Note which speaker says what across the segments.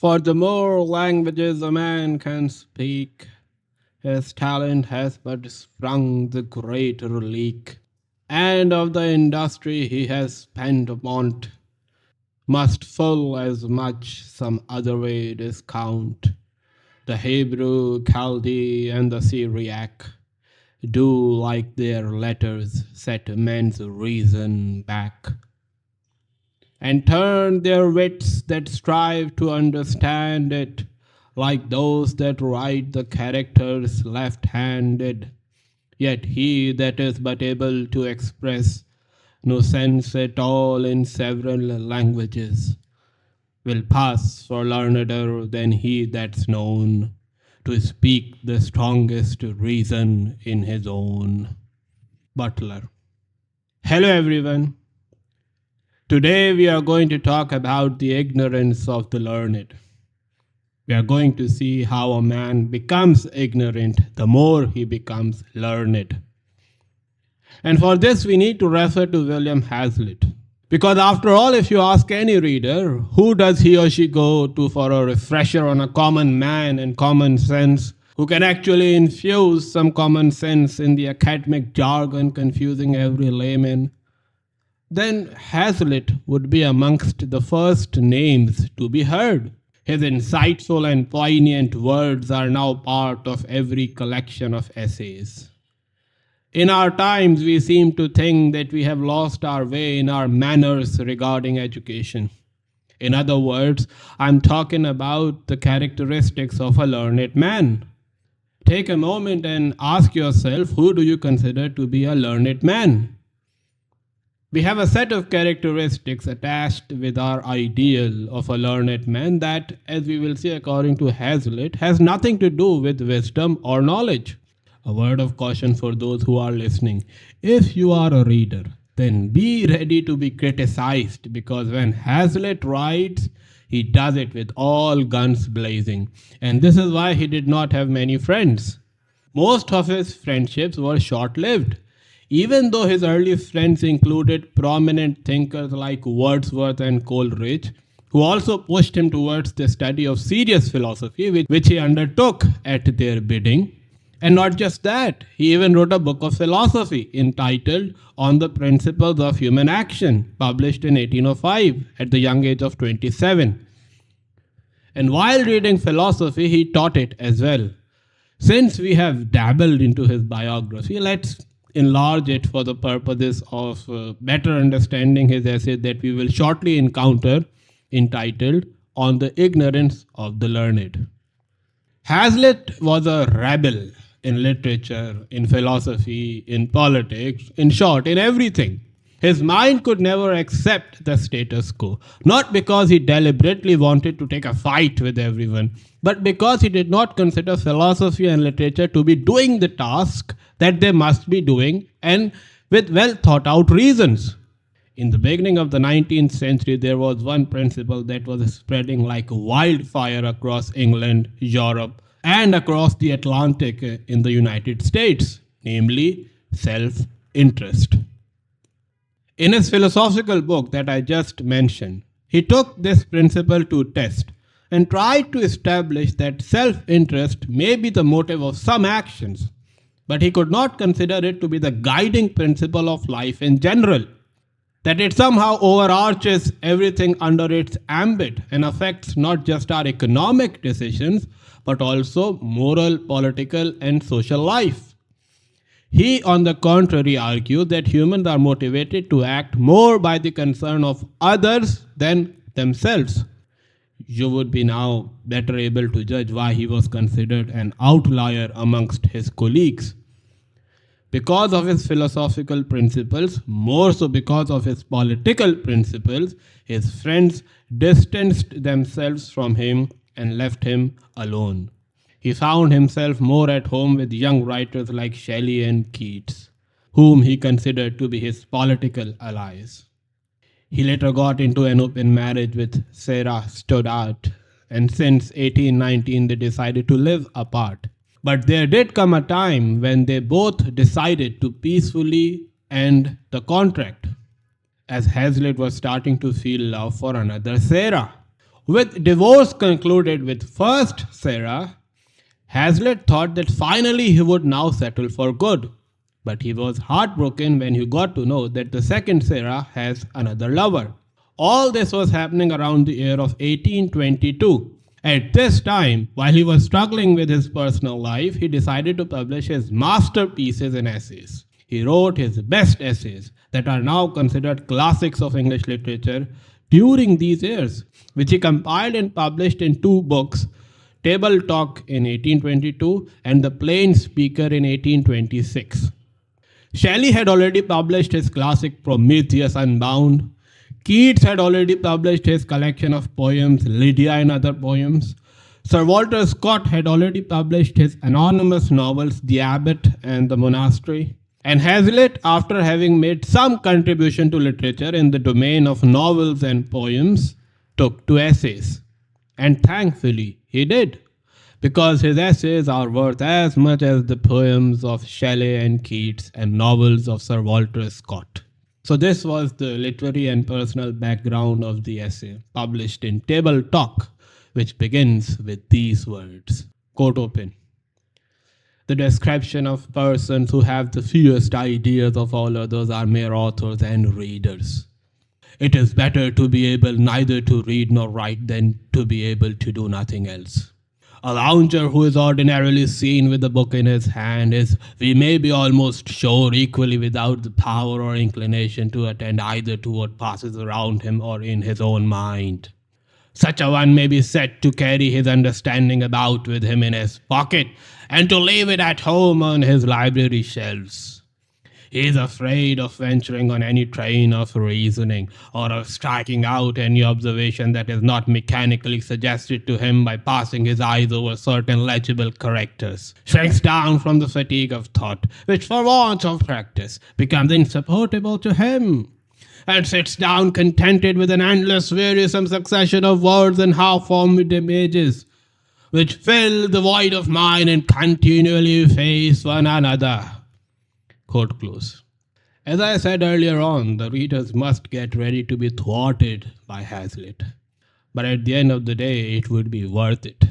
Speaker 1: For the more languages a man can speak, his talent has but sprung the greater leak, and of the industry he has spent upon't, must full as much some other way discount. The Hebrew, Chaldee, and the Syriac do like their letters set men's reason back, and turn their wits that strive to understand it, like those that write the characters left handed. Yet he that is but able to express no sense at all in several languages will pass for learneder than he that's known to speak the strongest reason in his own. Butler. Hello everyone. Today we are going to talk about the ignorance of the learned. We are going to see how a man becomes ignorant the more he becomes learned. And for this we need to refer to William Hazlitt. Because after all, if you ask any reader, who does he or she go to for a refresher on a common man and common sense, who can actually infuse some common sense in the academic jargon confusing every layman, then Hazlitt would be amongst the first names to be heard. His insightful and poignant words are now part of every collection of essays. In our times, we seem to think that we have lost our way in our manners regarding education. In other words, I'm talking about the characteristics of a learned man. Take a moment and ask yourself, who do you consider to be a learned man? We have a set of characteristics attached with our ideal of a learned man that, as we will see according to Hazlitt, has nothing to do with wisdom or knowledge. A word of caution for those who are listening. If you are a reader, then be ready to be criticized, because when Hazlitt writes, he does it with all guns blazing. And this is why he did not have many friends. Most of his friendships were short lived. Even though his early friends included prominent thinkers like Wordsworth and Coleridge, who also pushed him towards the study of serious philosophy, which he undertook at their bidding. And not just that, he even wrote a book of philosophy entitled On the Principles of Human Action, published in 1805 at the young age of 27. And while reading philosophy, he taught it as well. Since we have dabbled into his biography, let's enlarge it for the purposes of better understanding his essay that we will shortly encounter, entitled On the Ignorance of the Learned. Hazlitt was a rebel in literature, in philosophy, in politics, in short, in everything. His mind could never accept the status quo, not because he deliberately wanted to take a fight with everyone, but because he did not consider philosophy and literature to be doing the task that they must be doing, and with well thought out reasons. In the beginning of the 19th century, there was one principle that was spreading like wildfire across England, Europe, and across the Atlantic in the United States, namely self interest. In his philosophical book that I just mentioned, he took this principle to test and tried to establish that self interest may be the motive of some actions, but he could not consider it to be the guiding principle of life in general. That it somehow overarches everything under its ambit and affects not just our economic decisions, but also moral, political, and social life. He, on the contrary, argued that humans are motivated to act more by the concern of others than themselves. You would be now better able to judge why he was considered an outlier amongst his colleagues. Because of his philosophical principles, more so because of his political principles, his friends distanced themselves from him and left him alone. He found himself more at home with young writers like Shelley and Keats, whom he considered to be his political allies. He later got into an open marriage with Sarah Stoddart, and since 1819 they decided to live apart. But there did come a time when they both decided to peacefully end the contract, as Hazlitt was starting to feel love for another Sarah. With divorce concluded with first Sarah, Hazlitt thought that finally he would now settle for good. But he was heartbroken when he got to know that the second Sarah has another lover. All this was happening around the year of 1822. At this time, while he was struggling with his personal life, he decided to publish his masterpieces in essays. He wrote his best essays that are now considered classics of English literature during these years, which he compiled and published in two books, Table Talk in 1822 and The Plain Speaker in 1826. Shelley had already published his classic Prometheus Unbound. Keats had already published his collection of poems, Lydia and Other Poems. Sir Walter Scott had already published his anonymous novels, The Abbot and the Monastery. And Hazlitt, after having made some contribution to literature in the domain of novels and poems, took to essays. And thankfully, he did, because his essays are worth as much as the poems of Shelley and Keats and novels of Sir Walter Scott. So this was the literary and personal background of the essay, published in Table Talk, which begins with these words. Quote open. The description of persons who have the fewest ideas of all others are mere authors and readers. It is better to be able neither to read nor write than to be able to do nothing else. A lounger who is ordinarily seen with a book in his hand is, we may be almost sure, equally without the power or inclination to attend either to what passes around him or in his own mind. Such a one may be said to carry his understanding about with him in his pocket and to leave it at home on his library shelves. He is afraid of venturing on any train of reasoning or of striking out any observation that is not mechanically suggested to him by passing his eyes over certain legible characters, shrinks down from the fatigue of thought, which for want of practice becomes insupportable to him, and sits down contented with an endless wearisome succession of words and half-formed images, which fill the void of mind and continually face one another. Quote close. As I said earlier on, the readers must get ready to be thwarted by Hazlitt. But at the end of the day, it would be worth it.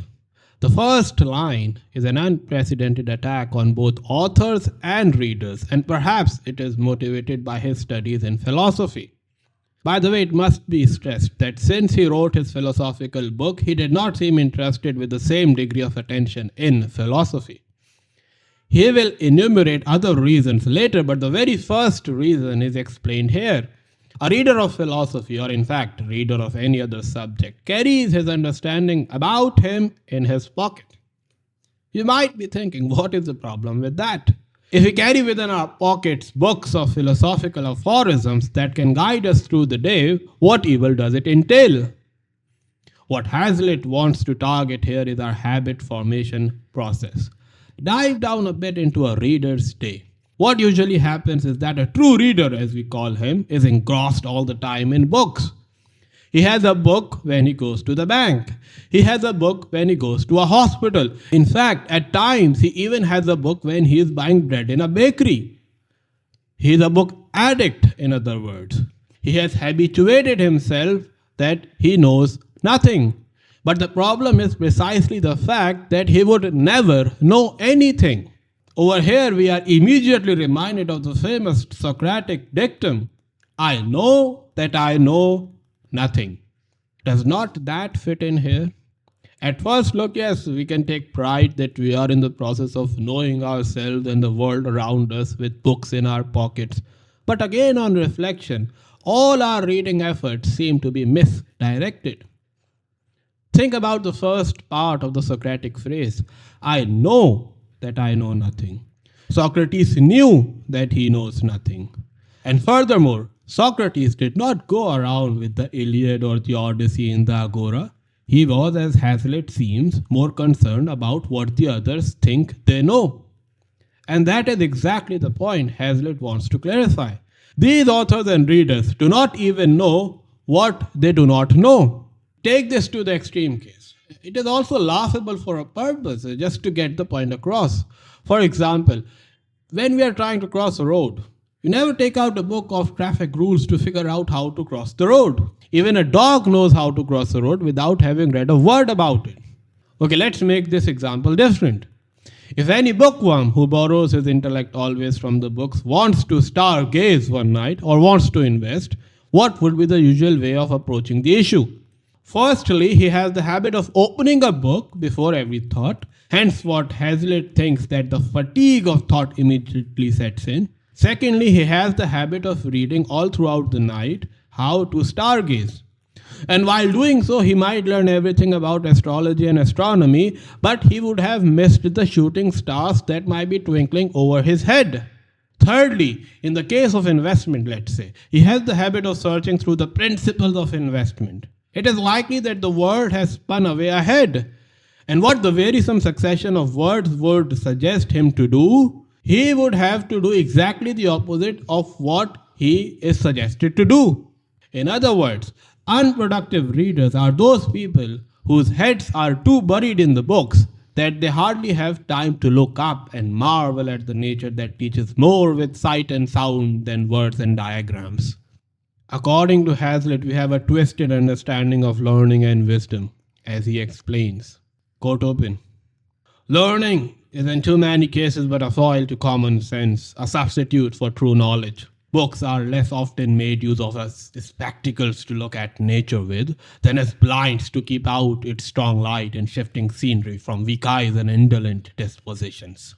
Speaker 1: The first line is an unprecedented attack on both authors and readers, and perhaps it is motivated by his studies in philosophy. By the way, it must be stressed that since he wrote his philosophical book, he did not seem interested with the same degree of attention in philosophy. He will enumerate other reasons later, but the very first reason is explained here. A reader of philosophy, or in fact, a reader of any other subject, carries his understanding about him in his pocket. You might be thinking, what is the problem with that? If we carry within our pockets books of philosophical aphorisms that can guide us through the day, what evil does it entail? What Hazlitt wants to target here is our habit formation process. Dive down a bit into a reader's day. What usually happens is that a true reader, as we call him, is engrossed all the time in books. He has a book when he goes to the bank. He has a book when he goes to a hospital. In fact, at times, he even has a book when he is buying bread in a bakery. He is a book addict, in other words. He has habituated himself that he knows nothing. But the problem is precisely the fact that he would never know anything. Over here, we are immediately reminded of the famous Socratic dictum, I know that I know nothing. Does not that fit in here? At first look, yes, we can take pride that we are in the process of knowing ourselves and the world around us with books in our pockets. But again, on reflection, all our reading efforts seem to be misdirected. Think about the first part of the Socratic phrase, I know that I know nothing. Socrates knew that he knows nothing. And furthermore, Socrates did not go around with the Iliad or the Odyssey in the Agora. He was, as Hazlitt seems, more concerned about what the others think they know. And that is exactly the point Hazlitt wants to clarify. These authors and readers do not even know what they do not know. Take this to the extreme case. It is also laughable for a purpose, just to get the point across. For example, when we are trying to cross a road, You never take out a book of traffic rules to figure out how to cross the road. Even a dog knows how to cross the road without having read a word about it. Okay, let's make this example different. If any bookworm who borrows his intellect always from the books wants to stargaze one night or wants to invest, what would be the usual way of approaching the issue? Firstly, he has the habit of opening a book before every thought, hence, what Hazlitt thinks that the fatigue of thought immediately sets in. Secondly, he has the habit of reading all throughout the night how to stargaze. And while doing so, he might learn everything about astrology and astronomy, but he would have missed the shooting stars that might be twinkling over his head. Thirdly, in the case of investment, let's say, he has the habit of searching through the principles of investment. It is likely that the world has spun away ahead. And what the wearisome succession of words would suggest him to do, he would have to do exactly the opposite of what he is suggested to do. In other words, unproductive readers are those people whose heads are too buried in the books that they hardly have time to look up and marvel at the nature that teaches more with sight and sound than words and diagrams. According to Hazlitt, we have a twisted understanding of learning and wisdom, as he explains. Quote open. Learning is in too many cases but a foil to common sense, a substitute for true knowledge. Books are less often made use of as spectacles to look at nature with than as blinds to keep out its strong light and shifting scenery from weak eyes and indolent dispositions.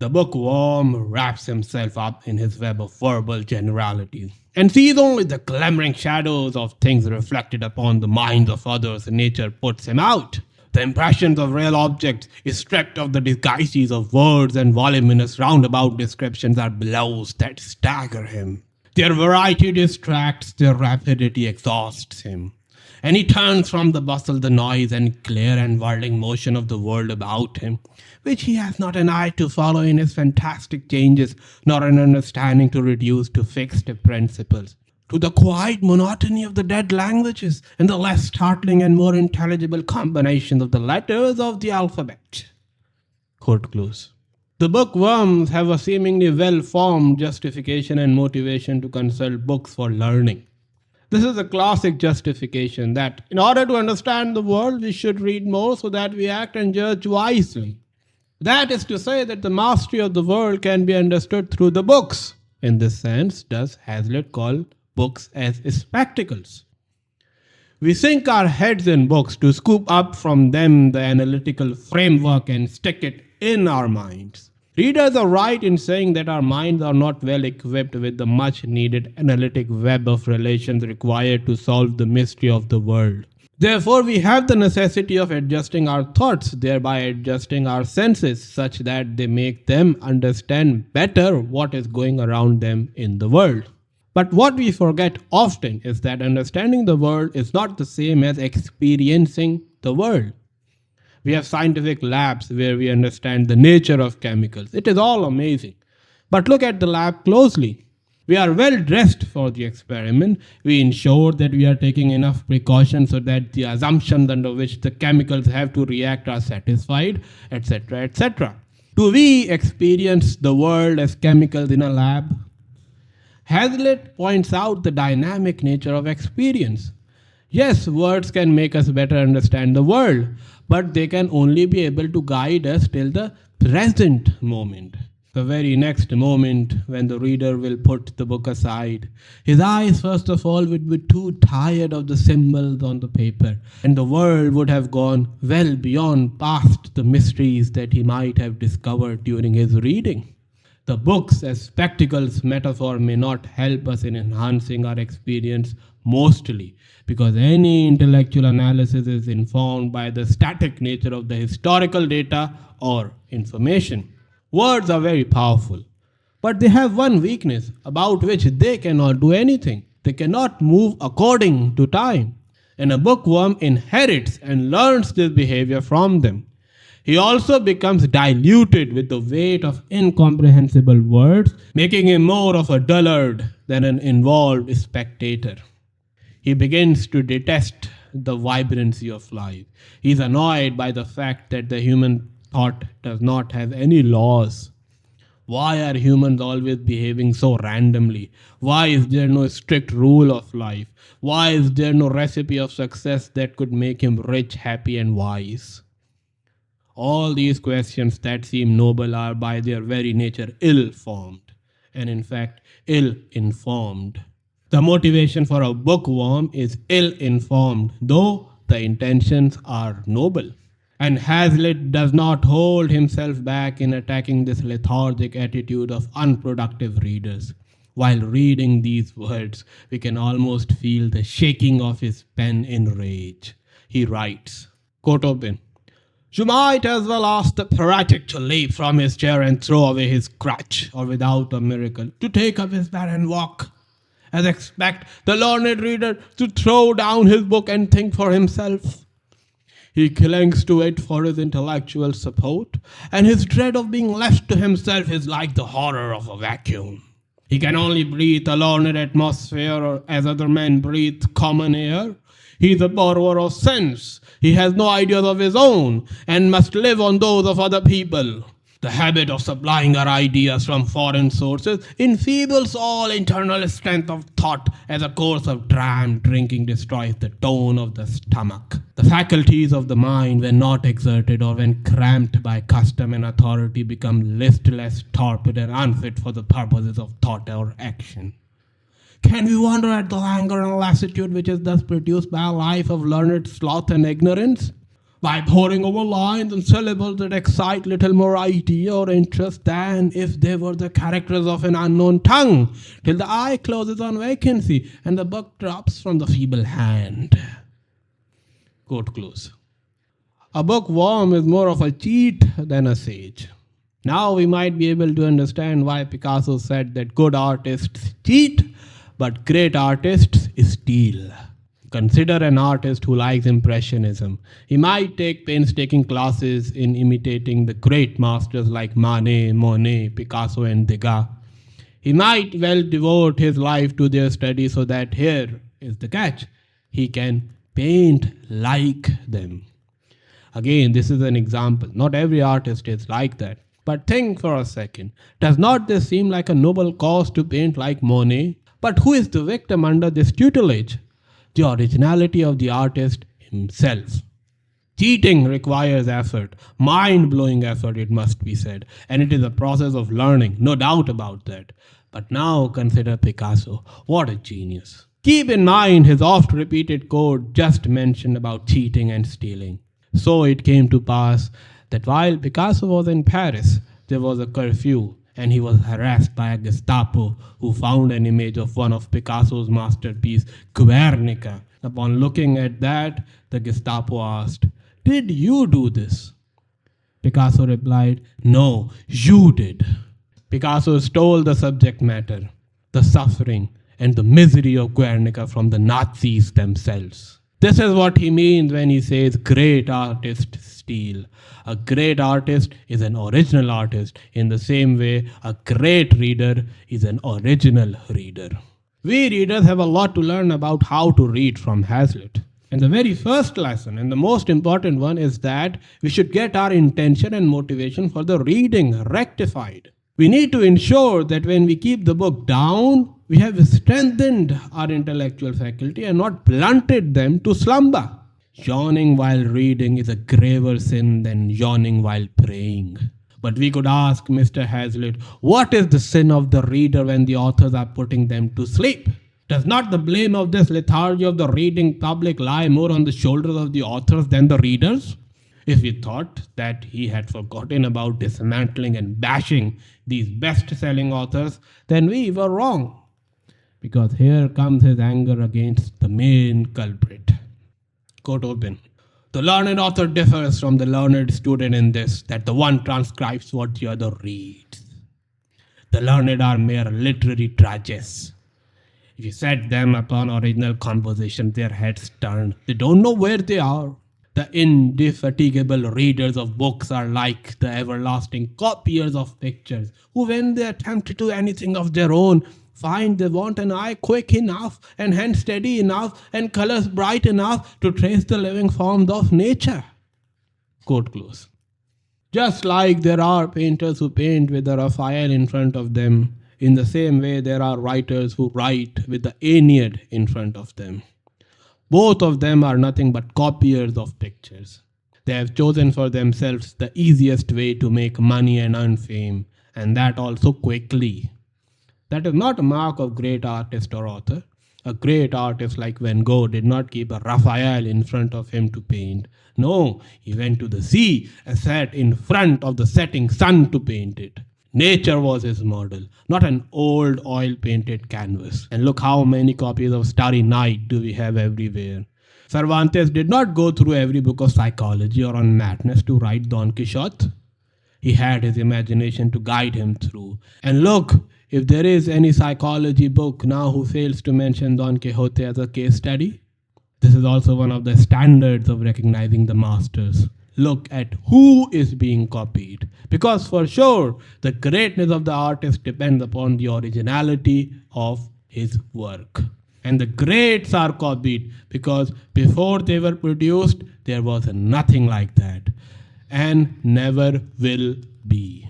Speaker 1: The bookworm wraps himself up in his web of verbal generalities and sees only the glimmering shadows of things reflected upon the minds of others, and nature puts him out. The impressions of real objects is stripped of the disguises of words, and voluminous roundabout descriptions are blows that stagger him. Their variety distracts, their rapidity exhausts him. And he turns from the bustle, the noise, and clear and whirling motion of the world about him, which he has not an eye to follow in his fantastic changes, nor an understanding to reduce to fixed principles, to the quiet monotony of the dead languages and the less startling and more intelligible combinations of the letters of the alphabet. Quote close. The bookworms have a seemingly well-formed justification and motivation to consult books for learning. This is a classic justification that in order to understand the world, we should read more so that we act and judge wisely. That is to say that the mastery of the world can be understood through the books. In this sense, does Hazlitt call books as spectacles. We sink our heads in books to scoop up from them the analytical framework and stick it in our minds. Readers are right in saying that our minds are not well equipped with the much needed analytic web of relations required to solve the mystery of the world. Therefore, we have the necessity of adjusting our thoughts, thereby adjusting our senses such that they make them understand better what is going around them in the world. But what we forget often is that understanding the world is not the same as experiencing the world. We have scientific labs where we understand the nature of chemicals. It is all amazing. But look at the lab closely. We are well dressed for the experiment. We ensure that we are taking enough precautions so that the assumptions under which the chemicals have to react are satisfied, etc., etc. Do we experience the world as chemicals in a lab? Hazlitt points out the dynamic nature of experience. Yes, words can make us better understand the world, but they can only be able to guide us till the present moment. The very next moment when the reader will put the book aside, his eyes first of all would be too tired of the symbols on the paper, and the world would have gone well beyond past the mysteries that he might have discovered during his reading. The books as spectacles metaphor may not help us in enhancing our experience mostly, because any intellectual analysis is informed by the static nature of the historical data or information. Words are very powerful, but they have one weakness about which they cannot do anything. They cannot move according to time, and a bookworm inherits and learns this behavior from them. He also becomes diluted with the weight of incomprehensible words, making him more of a dullard than an involved spectator. He begins to detest the vibrancy of life. He is annoyed by the fact that the human thought does not have any laws. Why are humans always behaving so randomly? Why is there no strict rule of life? Why is there no recipe of success that could make him rich, happy, and wise? All these questions that seem noble are by their very nature ill formed, and in fact, ill informed. The motivation for a bookworm is ill informed, though the intentions are noble. And Hazlitt does not hold himself back in attacking this lethargic attitude of unproductive readers. While reading these words, we can almost feel the shaking of his pen in rage. He writes, quote open, "You might as well ask the paralytic to leap from his chair and throw away his crutch, or without a miracle, to take up his pen and walk, as expect the learned reader to throw down his book and think for himself. He clings to it for his intellectual support, and his dread of being left to himself is like the horror of a vacuum. He can only breathe a learned atmosphere or as other men breathe common air. He is a borrower of sense. He has no ideas of his own and must live on those of other people. The habit of supplying our ideas from foreign sources enfeebles all internal strength of thought, as a course of dram drinking destroys the tone of the stomach. The faculties of the mind, when not exerted or when cramped by custom and authority, become listless, torpid, and unfit for the purposes of thought or action. Can we wonder at the languor and lassitude which is thus produced by a life of learned sloth and ignorance? By poring over lines and syllables that excite little more idea or interest than if they were the characters of an unknown tongue, till the eye closes on vacancy and the book drops from the feeble hand." Quote close. A bookworm is more of a cheat than a sage. Now we might be able to understand why Picasso said that good artists cheat, but great artists steal. Consider an artist who likes Impressionism. He might take painstaking classes in imitating the great masters like Manet, Monet, Picasso, and Degas. He might well devote his life to their study so that here is the catch: he can paint like them. Again, this is an example. Not every artist is like that. But think for a second. Does not this seem like a noble cause to paint like Monet? But who is the victim under this tutelage? The originality of the artist himself. Cheating requires effort, mind blowing effort, it must be said, and it is a process of learning, no doubt about that. But now consider Picasso. What a genius. Keep in mind his oft repeated quote just mentioned about cheating and stealing. So it came to pass that while Picasso was in Paris, there was a curfew and he was harassed by a Gestapo who found an image of one of Picasso's masterpiece, Guernica. Upon looking at that, the Gestapo asked, "Did you do this?" Picasso replied, "No, you did." Picasso stole the subject matter, the suffering, and the misery of Guernica from the Nazis themselves. This is what he means when he says great artists steal. A great artist is an original artist in the same way a great reader is an original reader. We readers have a lot to learn about how to read from Hazlitt. And the very first lesson and the most important one is that we should get our intention and motivation for the reading rectified. We need to ensure that when we keep the book down, we have strengthened our intellectual faculty and not blunted them to slumber. Yawning while reading is a graver sin than yawning while praying. But we could ask Mr. Hazlitt, what is the sin of the reader when the authors are putting them to sleep? Does not the blame of this lethargy of the reading public lie more on the shoulders of the authors than the readers? If we thought that he had forgotten about dismantling and bashing these best-selling authors, then we were wrong. Because here comes his anger against the main culprit. Quote open. The learned author differs from the learned student in this, that the one transcribes what the other reads. The learned are mere literary drudges. If you set them upon original composition, their heads turn. They don't know where they are. The indefatigable readers of books are like the everlasting copiers of pictures, who when they attempt to do anything of their own, find they want an eye quick enough and hand steady enough and colors bright enough to trace the living forms of nature. Quote close. Just like there are painters who paint with the Raphael in front of them, in the same way there are writers who write with the Aeneid in front of them. Both of them are nothing but copiers of pictures. They have chosen for themselves the easiest way to make money and earn fame, and that also quickly. That is not a mark of great artist or author. A great artist like Van Gogh did not keep a Raphael in front of him to paint. No, he went to the sea and sat in front of the setting sun to paint it. Nature was his model, not an old oil painted canvas. And look how many copies of Starry Night do we have everywhere. Cervantes did not go through every book of psychology or on madness to write Don Quixote. He had his imagination to guide him through. And look, if there is any psychology book now who fails to mention Don Quixote as a case study, this is also one of the standards of recognizing the masters. Look at who is being copied. Because for sure, the greatness of the artist depends upon the originality of his work. And the greats are copied because before they were produced, there was nothing like that and never will be.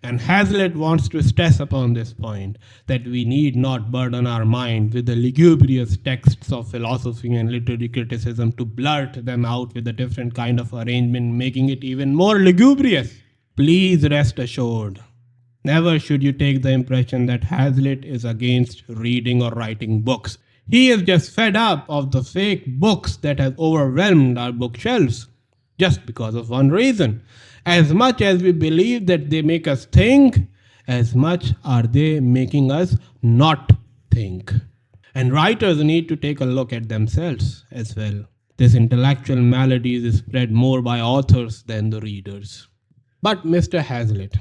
Speaker 1: And Hazlitt wants to stress upon this point that we need not burden our mind with the lugubrious texts of philosophy and literary criticism to blurt them out with a different kind of arrangement, making it even more lugubrious. Please rest assured. Never should you take the impression that Hazlitt is against reading or writing books. He is just fed up of the fake books that have overwhelmed our bookshelves just because of one reason. As much as we believe that they make us think, as much are they making us not think. And writers need to take a look at themselves as well. This intellectual malady is spread more by authors than the readers. But Mr. Hazlitt,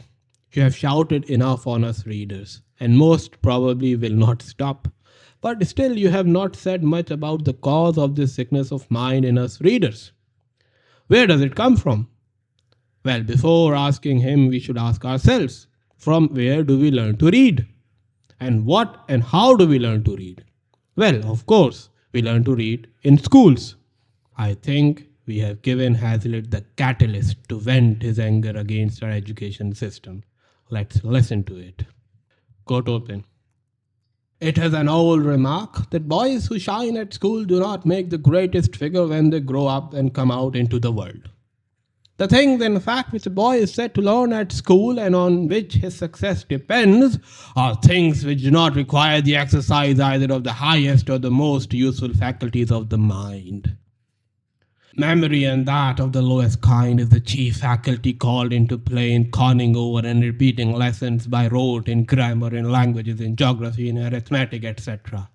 Speaker 1: you have shouted enough on us readers, and most probably will not stop. But still, you have not said much about the cause of this sickness of mind in us readers. Where does it come from? Well, before asking him, we should ask ourselves, from where do we learn to read? And what and how do we learn to read? Well, of course, we learn to read in schools. I think we have given Hazlitt the catalyst to vent his anger against our education system. Let's listen to it. Quote open. It is an old remark that boys who shine at school do not make the greatest figure when they grow up and come out into the world. The things, in fact, which a boy is said to learn at school and on which his success depends are things which do not require the exercise either of the highest or the most useful faculties of the mind. Memory, and that of the lowest kind, is the chief faculty called into play in conning over and repeating lessons by rote in grammar, in languages, in geography, in arithmetic, etc.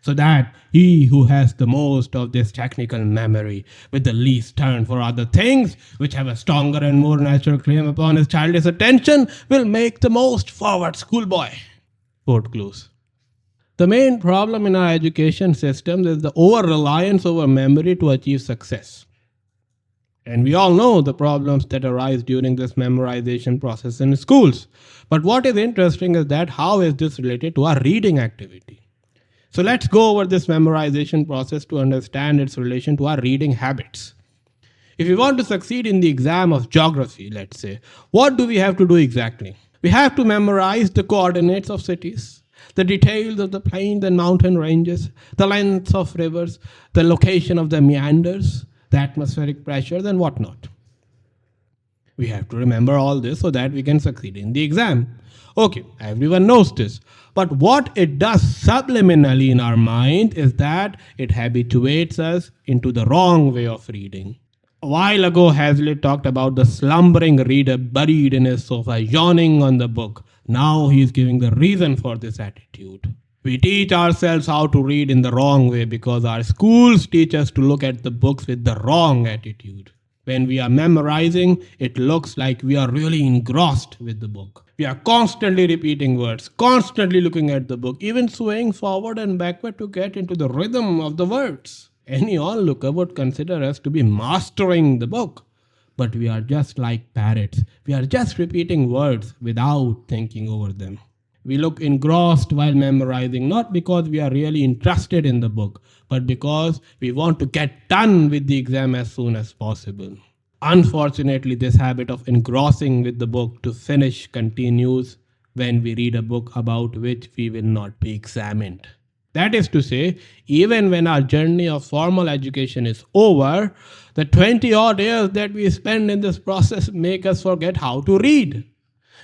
Speaker 1: So that he who has the most of this technical memory, with the least turn for other things, which have a stronger and more natural claim upon his childish attention, will make the most forward schoolboy. Quote close. The main problem in our education system is the over-reliance over memory to achieve success. And we all know the problems that arise during this memorization process in schools. But what is interesting is that how is this related to our reading activity? So let's go over this memorization process to understand its relation to our reading habits. If we want to succeed in the exam of geography, let's say, what do we have to do exactly? We have to memorize the coordinates of cities, the details of the plains and mountain ranges, the lengths of rivers, the location of the meanders, the atmospheric pressures, and whatnot. We have to remember all this so that we can succeed in the exam. Okay, everyone knows this. But what it does subliminally in our mind is that it habituates us into the wrong way of reading. A while ago, Hazlitt talked about the slumbering reader buried in his sofa, yawning on the book. Now he is giving the reason for this attitude. We teach ourselves how to read in the wrong way because our schools teach us to look at the books with the wrong attitude. When we are memorizing, it looks like we are really engrossed with the book. We are constantly repeating words, constantly looking at the book, even swaying forward and backward to get into the rhythm of the words. Any onlooker would consider us to be mastering the book. But we are just like parrots. We are just repeating words without thinking over them. We look engrossed while memorizing, not because we are really interested in the book, but because we want to get done with the exam as soon as possible. Unfortunately, this habit of engrossing with the book to finish continues when we read a book about which we will not be examined. That is to say, even when our journey of formal education is over, the 20 odd years that we spend in this process make us forget how to read.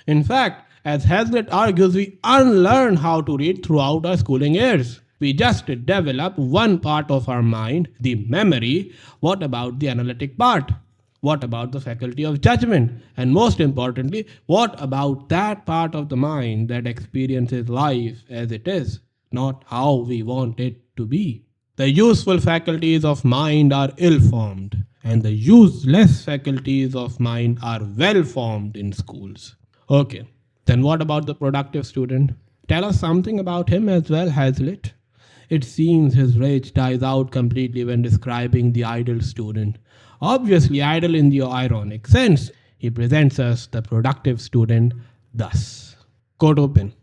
Speaker 1: In fact, as Hazlitt argues, we unlearn how to read throughout our schooling years. We just develop one part of our mind, the memory. What about the analytic part? What about the faculty of judgment? And most importantly, what about that part of the mind that experiences life as it is, not how we want it to be? The useful faculties of mind are ill formed, and the useless faculties of mind are well formed in schools. Okay, then what about the productive student? Tell us something about him as well, Hazlitt. It seems his rage dies out completely when describing the idle student. Obviously, idle in the ironic sense. He presents us the productive student thus. Quote open.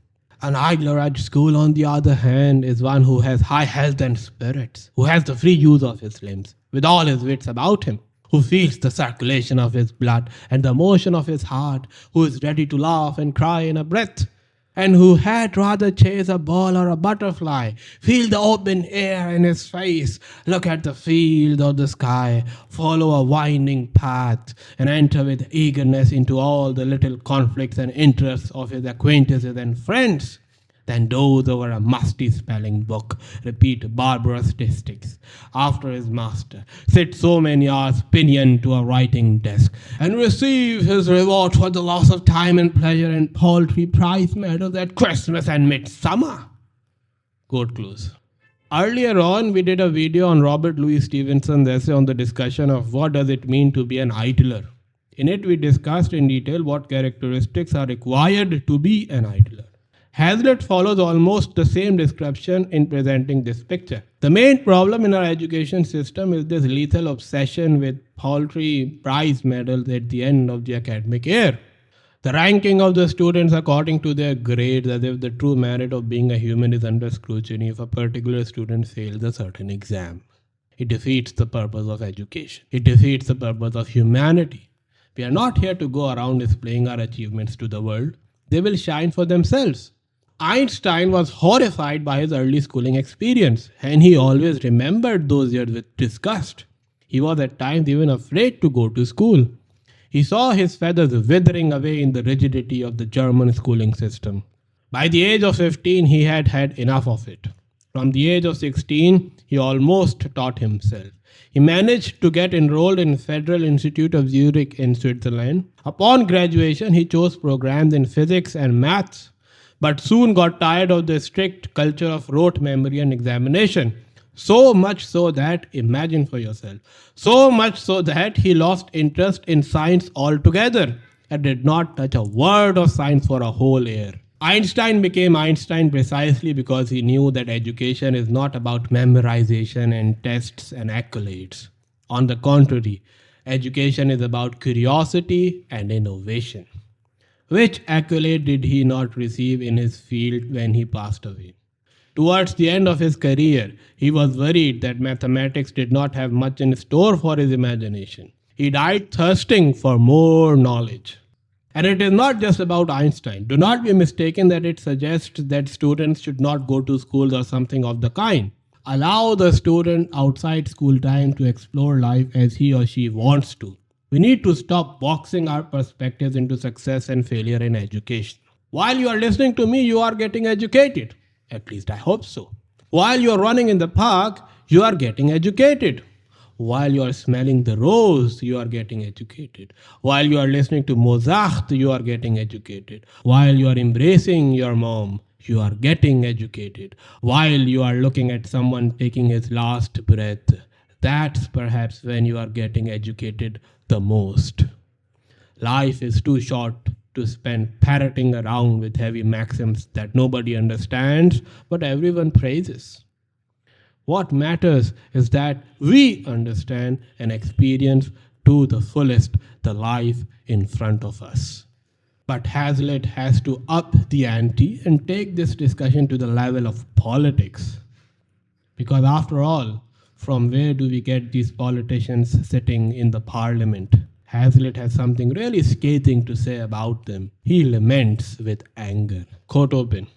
Speaker 1: An idler at school, on the other hand, is one who has high health and spirits, who has the free use of his limbs, with all his wits about him, who feels the circulation of his blood and the motion of his heart, who is ready to laugh and cry in a breath, and who had rather chase a ball or a butterfly, feel the open air in his face, look at the field or the sky, follow a winding path, and enter with eagerness into all the little conflicts and interests of his acquaintances and friends, then doze over a musty spelling book, repeat barbarous statistics after his master, sit so many hours pinioned to a writing desk, and receive his reward for the loss of time and pleasure in paltry prize medals at Christmas and midsummer. Quote close. Earlier on, we did a video on Robert Louis Stevenson's essay on the discussion of what does it mean to be an idler. In it, we discussed in detail what characteristics are required to be an idler. Hazlitt follows almost the same description in presenting this picture. The main problem in our education system is this lethal obsession with paltry prize medals at the end of the academic year. The ranking of the students according to their grades, as if the true merit of being a human is under scrutiny if a particular student fails a certain exam. It defeats the purpose of education. It defeats the purpose of humanity. We are not here to go around displaying our achievements to the world. They will shine for themselves. Einstein was horrified by his early schooling experience, and he always remembered those years with disgust. He was at times even afraid to go to school. He saw his feathers withering away in the rigidity of the German schooling system. By the age of 15, he had had enough of it. From the age of 16, he almost taught himself. He managed to get enrolled in Federal Institute of Zurich in Switzerland. Upon graduation, he chose programs in physics and maths, but soon got tired of the strict culture of rote memory and examination. So much so that, imagine for yourself, so much so that he lost interest in science altogether and did not touch a word of science for a whole year. Einstein became Einstein precisely because he knew that education is not about memorization and tests and accolades. On the contrary, education is about curiosity and innovation. Which accolade did he not receive in his field when he passed away? Towards the end of his career, he was worried that mathematics did not have much in store for his imagination. He died thirsting for more knowledge. And it is not just about Einstein. Do not be mistaken that it suggests that students should not go to schools or something of the kind. Allow the student outside school time to explore life as he or she wants to. We need to stop boxing our perspectives into success and failure in education. While you are listening to me, you are getting educated. At least I hope so. While you are running in the park, you are getting educated. While you are smelling the rose, you are getting educated. While you are listening to Mozart, you are getting educated. While you are embracing your mom, you are getting educated. While you are looking at someone taking his last breath, that's perhaps when you are getting educated the most. Life is too short to spend parroting around with heavy maxims that nobody understands but everyone praises. What matters is that we understand and experience to the fullest the life in front of us. But Hazlitt has to up the ante and take this discussion to the level of politics. Because after all, from where do we get these politicians sitting in the parliament? Hazlitt has something really scathing to say about them. He laments with anger. Quote open.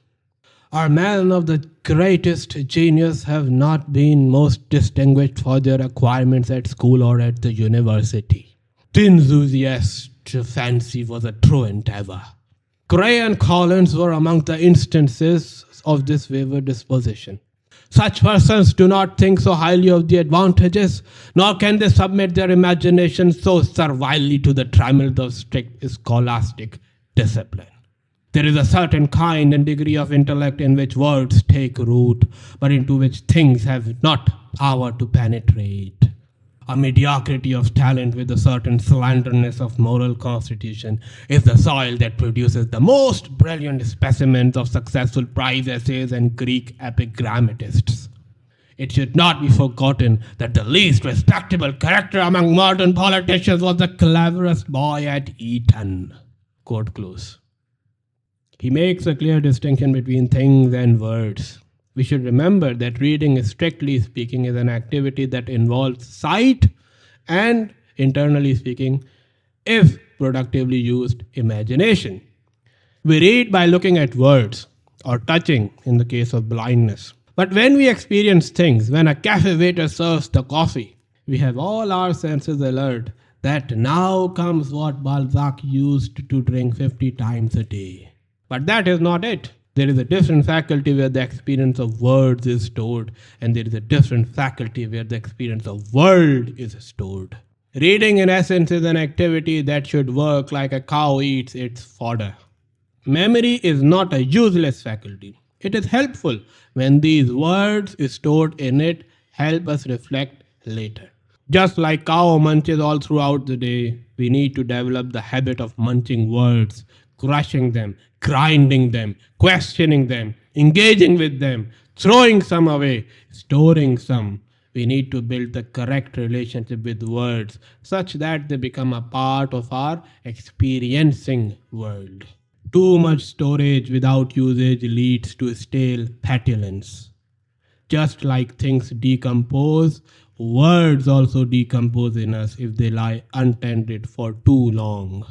Speaker 1: Our men of the greatest genius have not been most distinguished for their acquirements at school or at the university. The enthusiast fancy was a truant ever. Gray and Collins were among the instances of this wayward disposition. Such persons do not think so highly of the advantages, nor can they submit their imagination so servilely to the trammels of strict scholastic discipline. There is a certain kind and degree of intellect in which words take root, but into which things have not power to penetrate. A mediocrity of talent with a certain slenderness of moral constitution is the soil that produces the most brilliant specimens of successful prize essays and Greek epigrammatists. It should not be forgotten that the least respectable character among modern politicians was the cleverest boy at Eton. Quote close. He makes a clear distinction between things and words. We should remember that reading, strictly speaking, is an activity that involves sight and, internally speaking, if productively used, imagination. We read by looking at words or touching in the case of blindness. But when we experience things, when a cafe waiter serves the coffee, we have all our senses alert that now comes what Balzac used to drink 50 times a day. But that is not it. There is a different faculty where the experience of words is stored, and there is a different faculty where the experience of world is stored. Reading, in essence, is an activity that should work like a cow eats its fodder. Memory is not a useless faculty. It is helpful when these words stored in it help us reflect later. Just like cow munches all throughout the day, we need to develop the habit of munching words, crushing them, grinding them, questioning them, engaging with them, throwing some away, storing some. We need to build the correct relationship with words such that they become a part of our experiencing world. Too much storage without usage leads to stale petulance. Just like things decompose, words also decompose in us if they lie untended for too long.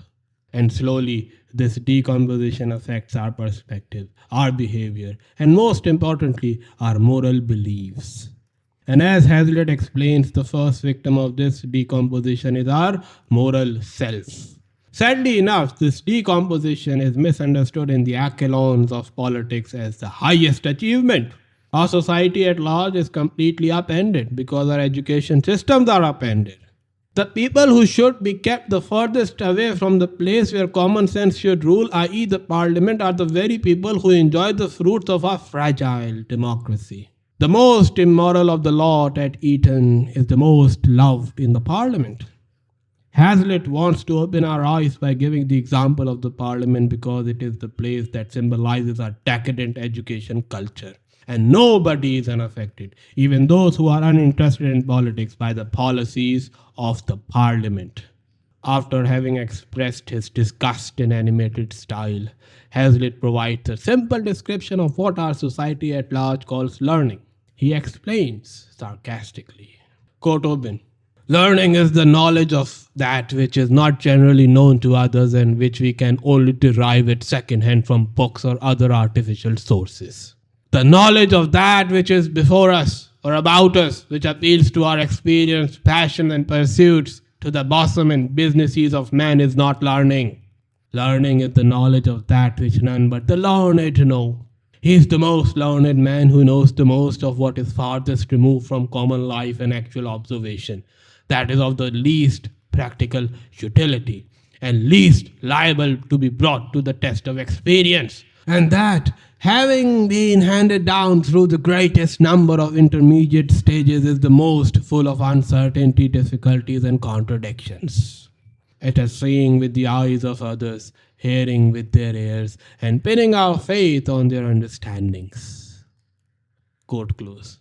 Speaker 1: And slowly, this decomposition affects our perspective, our behavior, and most importantly, our moral beliefs. And as Hazlitt explains, the first victim of this decomposition is our moral self. Sadly enough, this decomposition is misunderstood in the echelons of politics as the highest achievement. Our society at large is completely upended because our education systems are upended. The people who should be kept the furthest away from the place where common sense should rule, i.e., the parliament, are the very people who enjoy the fruits of our fragile democracy. The most immoral of the lot at Eton is the most loved in the parliament. Hazlitt wants to open our eyes by giving the example of the parliament because it is the place that symbolizes our decadent education culture. And nobody is unaffected, even those who are uninterested in politics, by the policies of the parliament. After having expressed his disgust in animated style, Hazlitt provides a simple description of what our society at large calls learning. He explains sarcastically. Quote open. Learning is the knowledge of that which is not generally known to others and which we can only derive at second hand from books or other artificial sources. The knowledge of that which is before us or about us, which appeals to our experience, passion, and pursuits, to the bosom and businesses of man, is not learning. Learning is the knowledge of that which none but the learned know. He is the most learned man who knows the most of what is farthest removed from common life and actual observation. That is of the least practical utility and least liable to be brought to the test of experience. And that, having been handed down through the greatest number of intermediate stages, is the most full of uncertainty, difficulties, and contradictions. It is seeing with the eyes of others, hearing with their ears, and pinning our faith on their understandings. Quote close.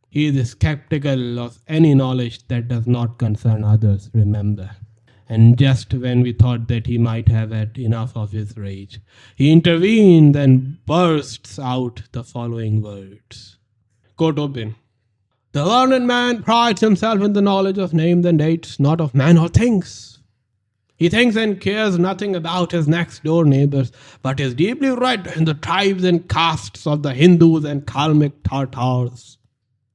Speaker 1: He is skeptical of any knowledge that does not concern others, remember. And just when we thought that he might have had enough of his rage, he intervened and bursts out the following words. Quote open. The learned man prides himself in the knowledge of names and dates, not of men or things. He thinks and cares nothing about his next door neighbors, but is deeply read in the tribes and castes of the Hindus and Kalmyk Tartars.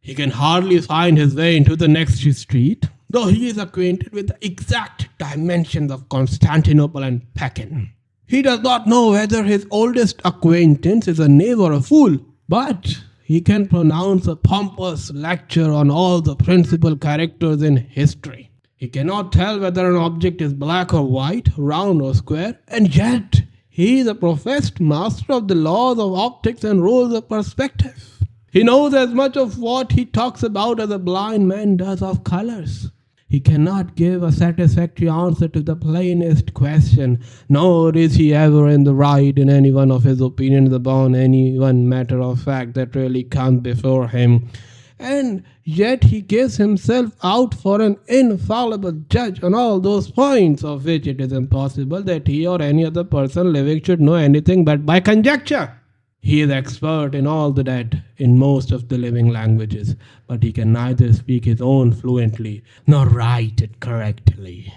Speaker 1: He can hardly find his way into the next street, though he is acquainted with the exact dimensions of Constantinople and Pekin. He does not know whether his oldest acquaintance is a knave or a fool, but he can pronounce a pompous lecture on all the principal characters in history. He cannot tell whether an object is black or white, round or square, and yet he is a professed master of the laws of optics and rules of perspective. He knows as much of what he talks about as a blind man does of colors. He cannot give a satisfactory answer to the plainest question, nor is he ever in the right in any one of his opinions upon any one matter of fact that really comes before him. And yet he gives himself out for an infallible judge on all those points of which it is impossible that he or any other person living should know anything but by conjecture. He is expert in all the dead, in most of the living languages, but he can neither speak his own fluently nor write it correctly.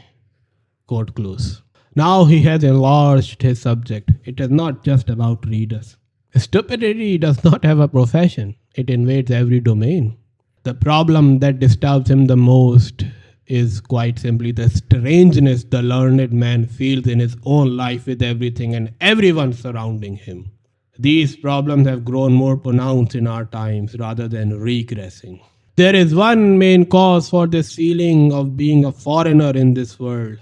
Speaker 1: Quote close. Now he has enlarged his subject. It is not just about readers. Stupidity does not have a profession. It invades every domain. The problem that disturbs him the most is quite simply the strangeness the learned man feels in his own life with everything and everyone surrounding him. These problems have grown more pronounced in our times rather than regressing. There is one main cause for this feeling of being a foreigner in this world.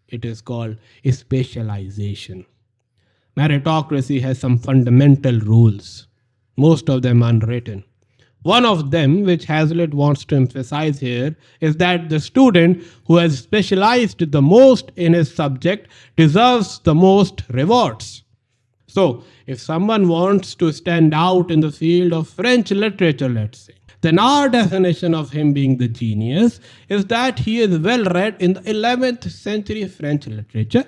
Speaker 1: It is called specialization. Meritocracy has some fundamental rules, most of them unwritten. One of them, which Hazlitt wants to emphasize here, is that the student who has specialized the most in his subject deserves the most rewards. So, if someone wants to stand out in the field of French literature, let's say, then our definition of him being the genius is that he is well read in the 11th century French literature,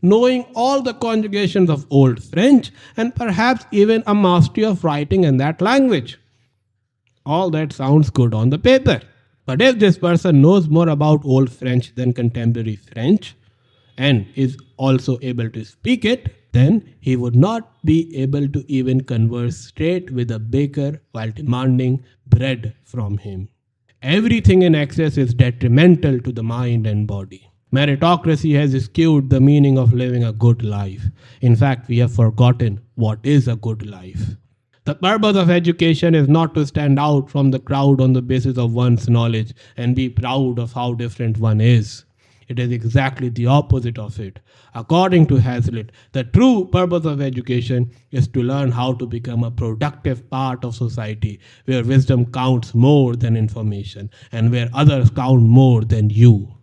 Speaker 1: knowing all the conjugations of Old French, and perhaps even a mastery of writing in that language. All that sounds good on the paper. But if this person knows more about Old French than contemporary French, and is also able to speak it, then he would not be able to even converse straight with a baker while demanding bread from him. Everything in excess is detrimental to the mind and body. Meritocracy has skewed the meaning of living a good life. In fact, we have forgotten what is a good life. The purpose of education is not to stand out from the crowd on the basis of one's knowledge and be proud of how different one is. It is exactly the opposite of it. According to Hazlitt, the true purpose of education is to learn how to become a productive part of society where wisdom counts more than information and where others count more than you.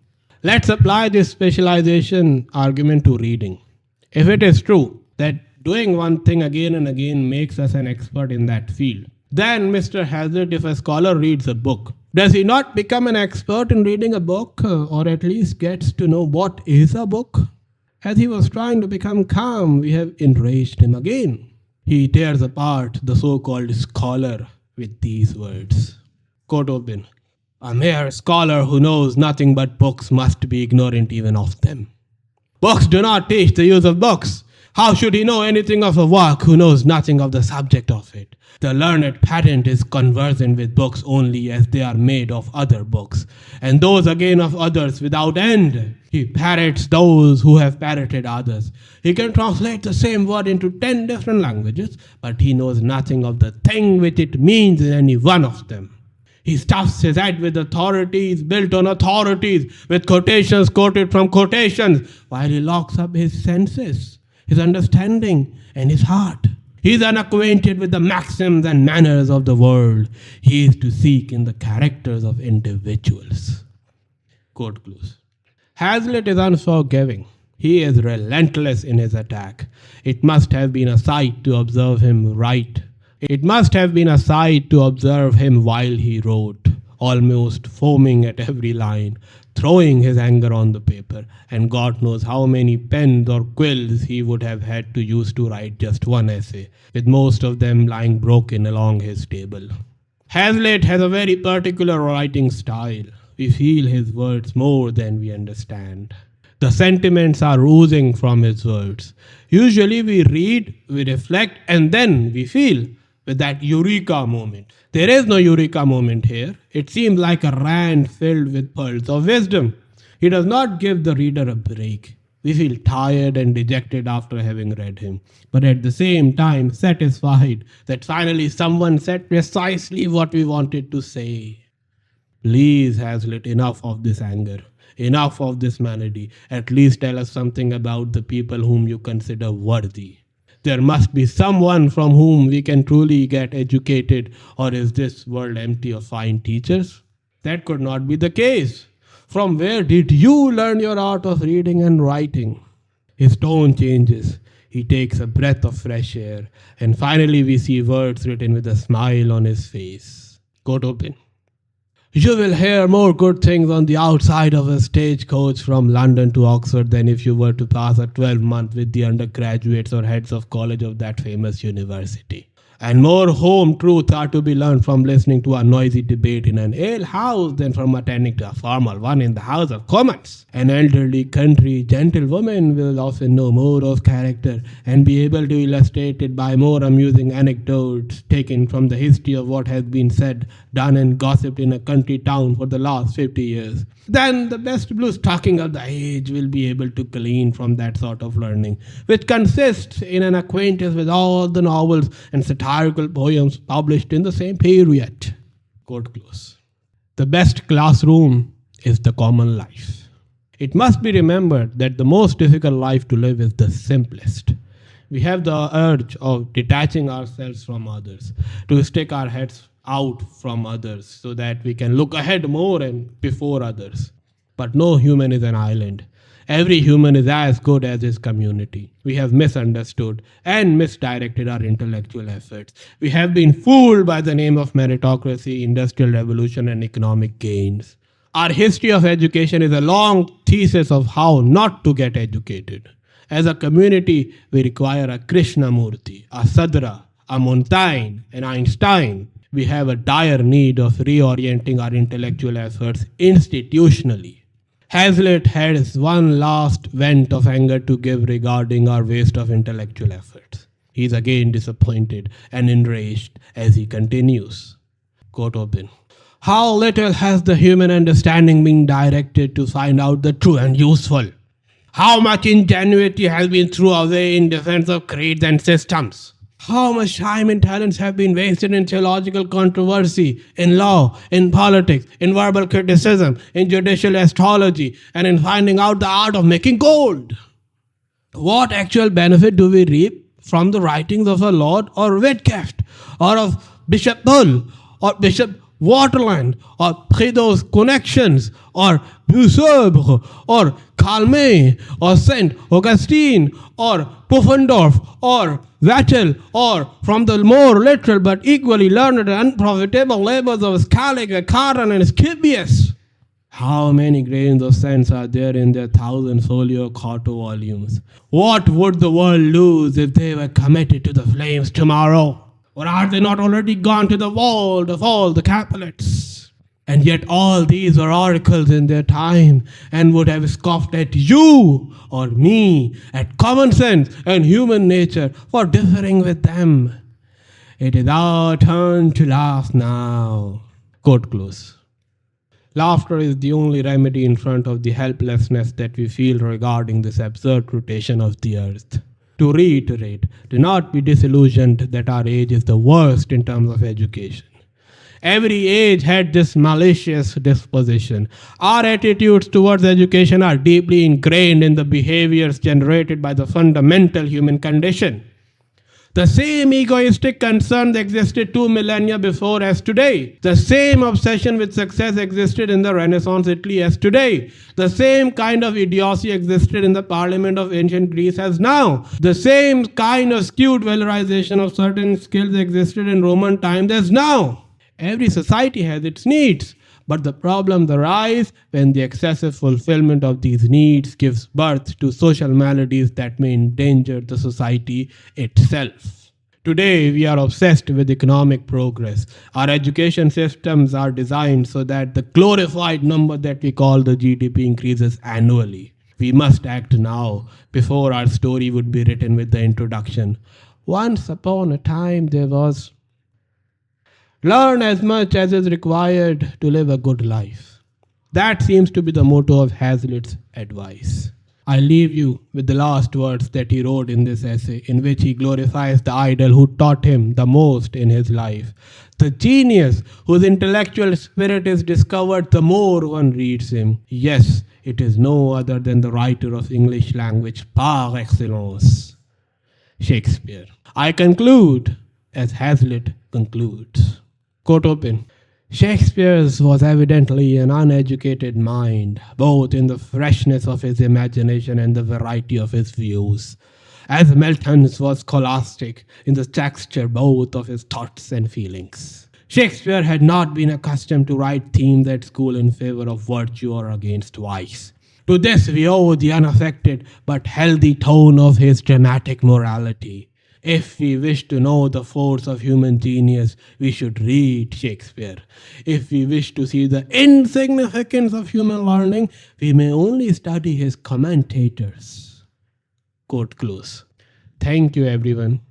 Speaker 1: Let's apply this specialization argument to reading. If it is true that doing one thing again and again makes us an expert in that field, then Mr. Hazlitt, if a scholar reads a book, does he not become an expert in reading a book, or at least gets to know what is a book? As he was trying to become calm, we have enraged him again. He tears apart the so-called scholar with these words. Quote open. A mere scholar who knows nothing but books must be ignorant even of them. Books do not teach the use of books. How should he know anything of a work who knows nothing of the subject of it? The learned pedant is conversant with books only as they are made of other books, and those again of others without end. He parrots those who have parroted others. He can translate the same word into 10 different languages, but he knows nothing of the thing which it means in any one of them. He stuffs his head with authorities built on authorities, with quotations quoted from quotations, while he locks up his senses, his understanding, and his heart. He is unacquainted with the maxims and manners of the world. He is to seek in the characters of individuals. Quote close. Hazlitt is unforgiving. He is relentless in his attack. It must have been a sight to observe him write. It must have been a sight to observe him while he wrote, almost foaming at every line, throwing his anger on the paper, and God knows how many pens or quills he would have had to use to write just one essay, with most of them lying broken along his table. Hazlitt has a very particular writing style. We feel his words more than we understand. The sentiments are oozing from his words. Usually we read, we reflect, and then we feel with that eureka moment. There is no eureka moment here. It seems like a rant filled with pearls of wisdom. He does not give the reader a break. We feel tired and dejected after having read him, but at the same time satisfied that finally someone said precisely what we wanted to say. Please, Hazlitt, enough of this anger. Enough of this malady. At least tell us something about the people whom you consider worthy. There must be someone from whom we can truly get educated, or is this world empty of fine teachers? That could not be the case. From where did you learn your art of reading and writing? His tone changes. He takes a breath of fresh air, and finally we see words written with a smile on his face. Quote open. You will hear more good things on the outside of a stagecoach from London to Oxford than if you were to pass a 12-month with the undergraduates or heads of college of that famous university. And more home truths are to be learned from listening to a noisy debate in an ale house than from attending to a formal one in the House of Commons. An elderly country gentlewoman will often know more of character and be able to illustrate it by more amusing anecdotes taken from the history of what has been said, done, and gossiped in a country town for the last 50 years. Then the best blue stocking of the age will be able to glean from that sort of learning, which consists in an acquaintance with all the novels and satirical poems published in the same period. Quote close. The best classroom is the common life. It must be remembered that the most difficult life to live is the simplest. We have the urge of detaching ourselves from others, to stick our heads out from others so that we can look ahead more and before others. But no human is an island. Every human is as good as his community. We have misunderstood and misdirected our intellectual efforts. We have been fooled by the name of meritocracy, industrial revolution, and economic gains. Our history of education is a long thesis of how not to get educated. As a community, we require a Krishnamurti, a Sadra, a Montaigne, an Einstein. We have a dire need of reorienting our intellectual efforts institutionally. Hazlitt has one last vent of anger to give regarding our waste of intellectual efforts. He is again disappointed and enraged as he continues. Quote open. How little has the human understanding been directed to find out the true and useful? How much ingenuity has been thrown away in defense of creeds and systems? How much time and talents have been wasted in theological controversy, in law, in politics, in verbal criticism, in judicial astrology, and in finding out the art of making gold? What actual benefit do we reap from the writings of our Lord or Whitgift, or of Bishop Bull, or Bishop Waterland, or Prideaux's Connections, or Bucerbre, or Calmet, or Saint Augustine, or Pufendorf, or Vattel, or from the more literal but equally learned and unprofitable labors of Scaliger, Cardan, and Scipius? How many grains of sense are there in their 1,000-folio quarto volumes? What would the world lose if they were committed to the flames tomorrow? Or are they not already gone to the vault of all the Capulets? And yet all these were oracles in their time and would have scoffed at you or me, at common sense and human nature for differing with them. It is our turn to laugh now. Quote close. Laughter is the only remedy in front of the helplessness that we feel regarding this absurd rotation of the earth. To reiterate, do not be disillusioned that our age is the worst in terms of education. Every age had this malicious disposition. Our attitudes towards education are deeply ingrained in the behaviors generated by the fundamental human condition. The same egoistic concerns existed 2 millennia before as today. The same obsession with success existed in the Renaissance Italy as today. The same kind of idiocy existed in the parliament of ancient Greece as now. The same kind of skewed valorization of certain skills existed in Roman times as now. Every society has its needs, but the problems arise when the excessive fulfillment of these needs gives birth to social maladies that may endanger the society itself. Today, we are obsessed with economic progress. Our education systems are designed so that the glorified number that we call the GDP increases annually. We must act now, before our story would be written with the introduction. Once upon a time there was. Learn as much as is required to live a good life. That seems to be the motto of Hazlitt's advice. I leave you with the last words that he wrote in this essay, in which he glorifies the idol who taught him the most in his life, the genius whose intellectual spirit is discovered the more one reads him. Yes, it is no other than the writer of English language par excellence, Shakespeare. I conclude as Hazlitt concludes. Quote open. Shakespeare's was evidently an uneducated mind, both in the freshness of his imagination and the variety of his views, as Milton's was scholastic in the texture both of his thoughts and feelings. Shakespeare had not been accustomed to write themes at school in favor of virtue or against vice. To this we owe the unaffected but healthy tone of his dramatic morality. If we wish to know the force of human genius, we should read Shakespeare. If we wish to see the insignificance of human learning, we may only study his commentators. Quote close. Thank you, everyone.